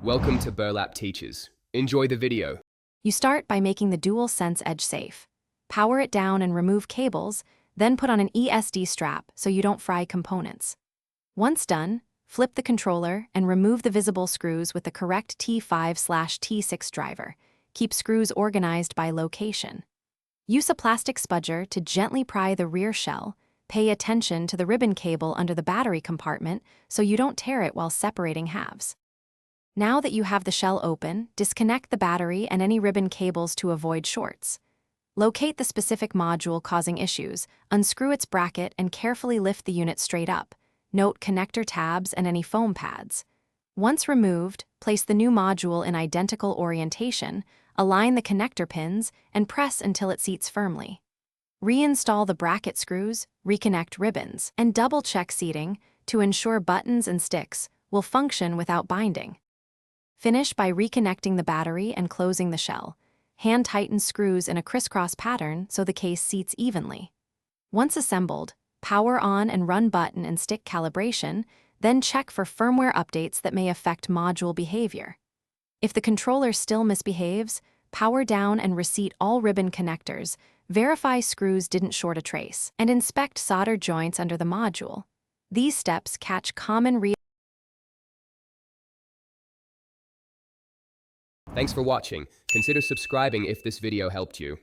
Welcome to Burlap Teachers. Enjoy the video. You start by making the DualSense Edge safe. Power it down and remove cables, then put on an ESD strap so you don't fry components. Once done, flip the controller and remove the visible screws with the correct T5/T6 driver. Keep screws organized by location. Use a plastic spudger to gently pry the rear shell. Pay attention to the ribbon cable under the battery compartment so you don't tear it while separating halves. Now that you have the shell open, disconnect the battery and any ribbon cables to avoid shorts. Locate the specific module causing issues, unscrew its bracket, and carefully lift the unit straight up. Note connector tabs and any foam pads. Once removed, place the new module in identical orientation, align the connector pins, and press until it seats firmly. Reinstall the bracket screws, reconnect ribbons, and double-check seating to ensure buttons and sticks will function without binding. Finish by reconnecting the battery and closing the shell. Hand tighten screws in a crisscross pattern so the case seats evenly. Once assembled, power on and run button and stick calibration, then check for firmware updates that may affect module behavior. If the controller still misbehaves, power down and reseat all ribbon connectors, verify screws didn't short a trace, and inspect solder joints under the module. These steps catch common Thanks for watching. Consider subscribing if this video helped you.